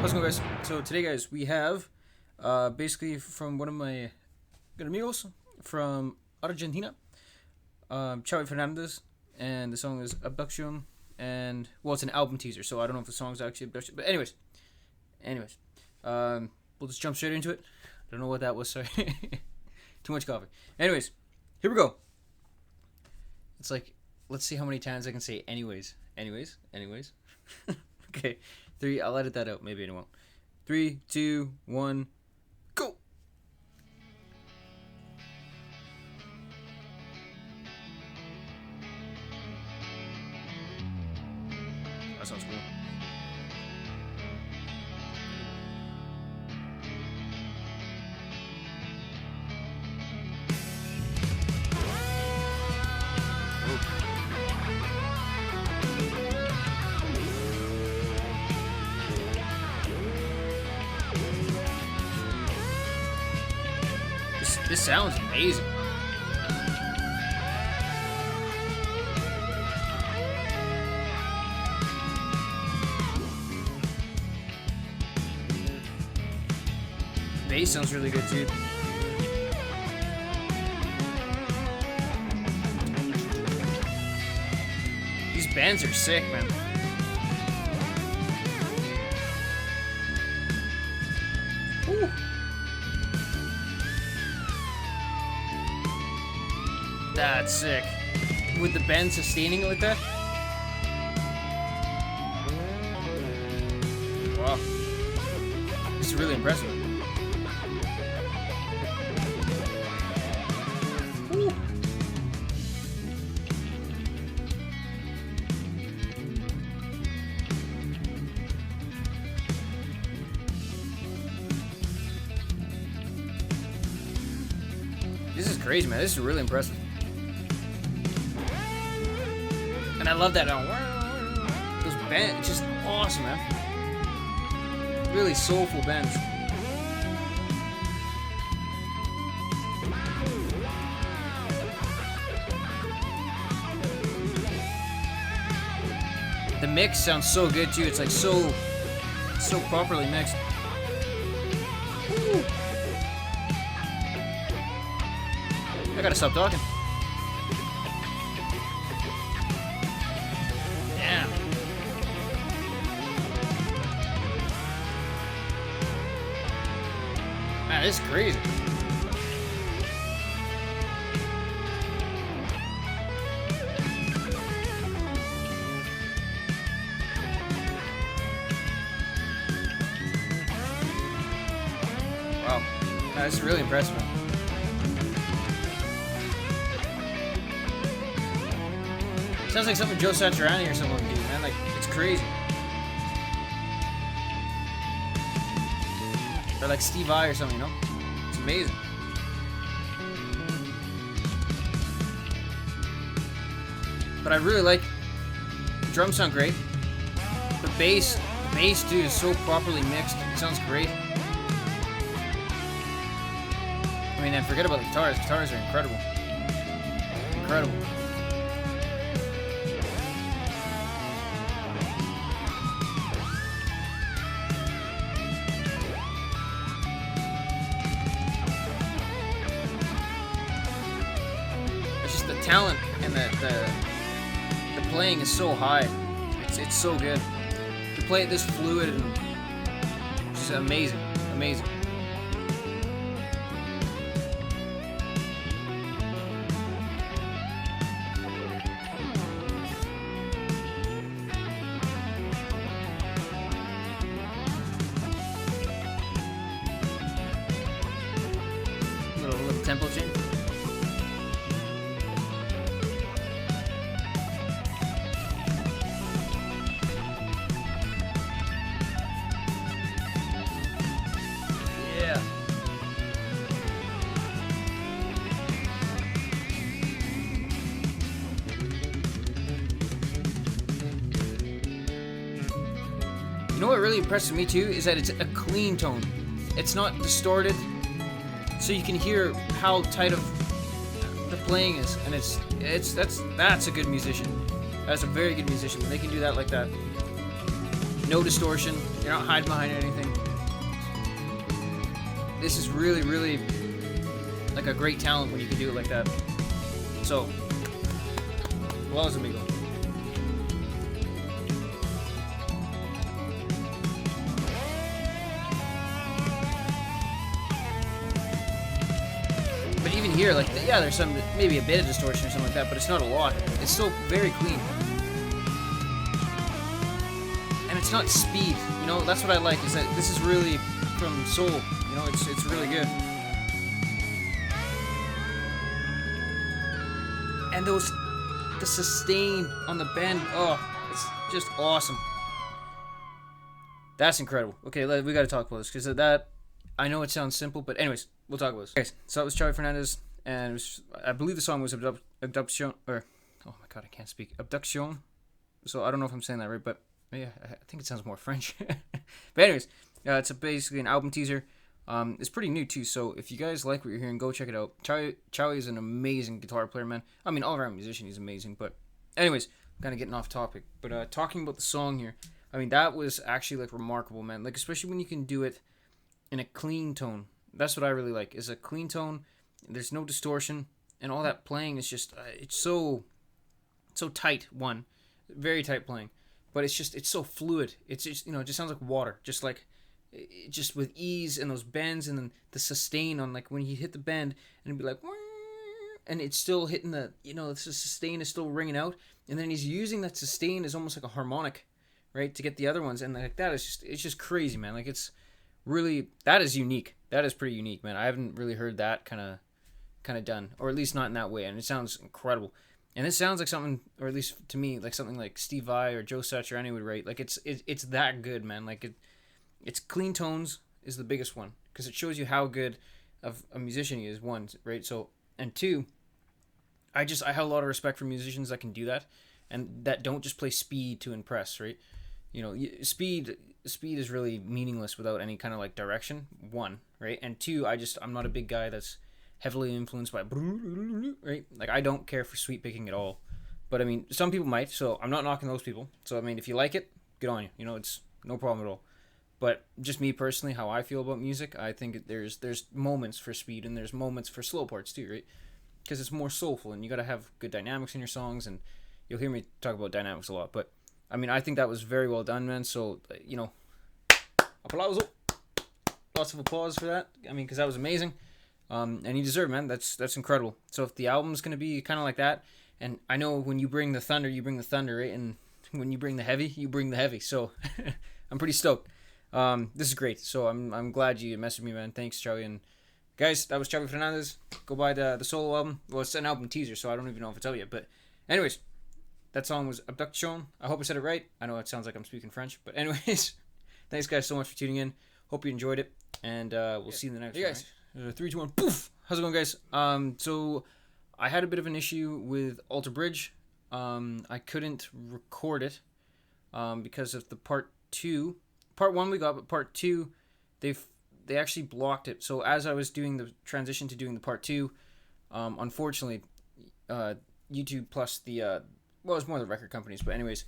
How's it going, guys? So today, guys, we have basically from one of my good amigos from Argentina, Chowy Fernandez, and the song is Abduccion, and well, it's an album teaser, so I don't know if the song's actually Abduccion, but anyways, we'll just jump straight into it. I don't know what that was, sorry. Too much coffee. Anyways, here we go. It's like, let's see how many times I can say anyways. Okay, 3, I'll edit that out, maybe it won't. 3, 2, 1, go! That sounds cool. This sounds amazing. Bass sounds really good too. These bands are sick, man. Woo. That's sick. With the band sustaining it like that? Wow. This is really impressive. Woo. This is crazy, man. This is really impressive. And I love that. Those bands, just awesome, man. Really soulful bands. The mix sounds so good too. It's like so properly mixed. Woo. I gotta stop talking. Man, this is crazy. Wow. This is really impressive. Sounds like something Joe Satriani or someone would do, man. Like, it's crazy. Or like Steve Vai or something, you know? It's amazing. But I really like the drums sound great. The bass too is so properly mixed. It sounds great. I mean, and forget about the guitars. Guitars are incredible. Incredible. The talent and the playing is so high. It's so good. To play it this fluid and just amazing. Little tempo change. You know what really impresses me too is that it's a clean tone. It's not distorted, so you can hear how tight of the playing is, and that's a good musician. That's a very good musician. They can do that like that. No distortion. You're not hiding behind anything. This is really, really like a great talent when you can do it like that. So, well, as amigo. But even here, like, yeah, there's some, maybe a bit of distortion or something like that, but it's not a lot. It's still very clean. And it's not speed, you know, that's what I like, is that this is really from soul, you know, it's really good. And the sustain on the bend, oh, it's just awesome. That's incredible. Okay, we gotta talk about this, because of that, I know it sounds simple, but anyways, we'll talk about this. Okay, so it was Chowy Fernandez, and it was, I believe the song was abduccion, or, oh my god, I can't speak, abduccion. So I don't know if I'm saying that right, but yeah, I think it sounds more French. But anyways, it's basically an album teaser. It's pretty new too, so if you guys like what you're hearing, go check it out. Chowy is an amazing guitar player, man. I mean, all around musician, he's amazing. But anyways, kind of getting off topic. But talking about the song here, I mean, that was actually like remarkable, man. Like, especially when you can do it in a clean tone. That's what I really like, is a clean tone. There's no distortion, and all that playing is just it's so tight. One, very tight playing, but it's so fluid. It's just, you know, it just sounds like water, just like. Just with ease, and those bends, and then the sustain on, like, when you hit the bend and it'd be like, and it's still hitting the, you know, the sustain is still ringing out, and then he's using that sustain as almost like a harmonic, right, to get the other ones, and like that is just, it's just crazy, man. Like, it's really, that is unique. That is pretty unique, man. I haven't really heard that kind of done, or at least not in that way, and it sounds incredible. And it sounds like something, or at least to me, like something like Steve Vai or Joe Satriani would write. Like, it's that good, man. Like, it's clean tones is the biggest one, because it shows you how good of a musician he is, one, right? So, and two, I have a lot of respect for musicians that can do that, and that don't just play speed to impress, right? You know, speed is really meaningless without any kind of like direction, one, right? And two, I'm not a big guy that's heavily influenced by, right? Like, I don't care for sweep picking at all, but I mean, some people might, so I'm not knocking those people. So I mean, if you like it, good on you. You know, it's no problem at all. But just me personally, how I feel about music, I think there's moments for speed, and there's moments for slow parts too, right? Because it's more soulful, and you got to have good dynamics in your songs, and you'll hear me talk about dynamics a lot. But I mean, I think that was very well done, man. So, you know, applause, lots of applause for that. I mean, because that was amazing, and you deserve it, man. That's incredible. So if the album's gonna be kind of like that, and I know when you bring the thunder, you bring the thunder, right? And when you bring the heavy, you bring the heavy. So I'm pretty stoked. This is great, so I'm glad you messaged me, man. Thanks, Chowy. And guys, that was Chowy Fernandez. Go buy the solo album. Well, it's an album teaser, so I don't even know if it's out yet. But anyways, that song was Abduccion. I hope I said it right. I know it sounds like I'm speaking French, but anyways, thanks guys so much for tuning in. Hope you enjoyed it, and we'll see you in the next one. Hey guys, right? 3, 2, 1, poof! How's it going, guys? So I had a bit of an issue with Alter Bridge. I couldn't record it because of the part 2. Part 1 we got, but part 2, they actually blocked it. So as I was doing the transition to doing the part 2, unfortunately, YouTube plus the well, it's more the record companies, but anyways,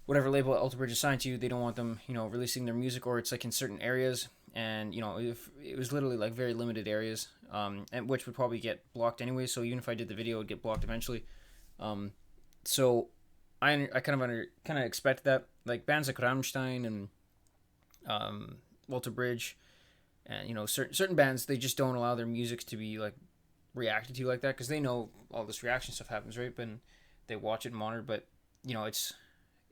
whatever label Alter Bridge assigned to you, they don't want them, you know, releasing their music, or it's like in certain areas, and you know, if it was literally like very limited areas, and which would probably get blocked anyway. So even if I did the video, it would get blocked eventually. So I kind of expected that, like bands like Rammstein and Alter Bridge, and you know, certain bands, they just don't allow their music to be like reacted to like that, because they know all this reaction stuff happens, right? But they watch it and monitor. But you know, it's,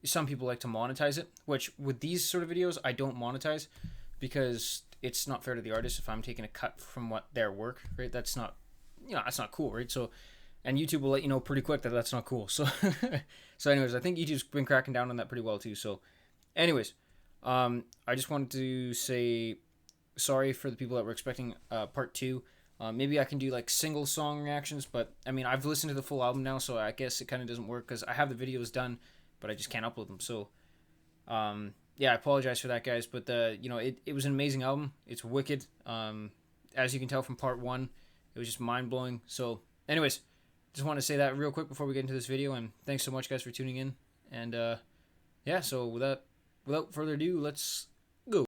some people like to monetize it, which with these sort of videos I don't monetize, because it's not fair to the artist if I'm taking a cut from what their work, right? That's not, you know, that's not cool, right? So, and YouTube will let you know pretty quick that that's not cool. So so anyways, I think YouTube's been cracking down on that pretty well too. So anyways, I just wanted to say sorry for the people that were expecting part 2. Maybe I can do like single song reactions, but I mean, I've listened to the full album now, so I guess it kind of doesn't work, because I have the videos done, but I just can't upload them. So yeah, I apologize for that, guys, but you know, it was an amazing album. It's wicked. As you can tell from part 1, it was just mind-blowing. So anyways, just want to say that real quick before we get into this video, and thanks so much, guys, for tuning in. And yeah, so without further ado, let's go.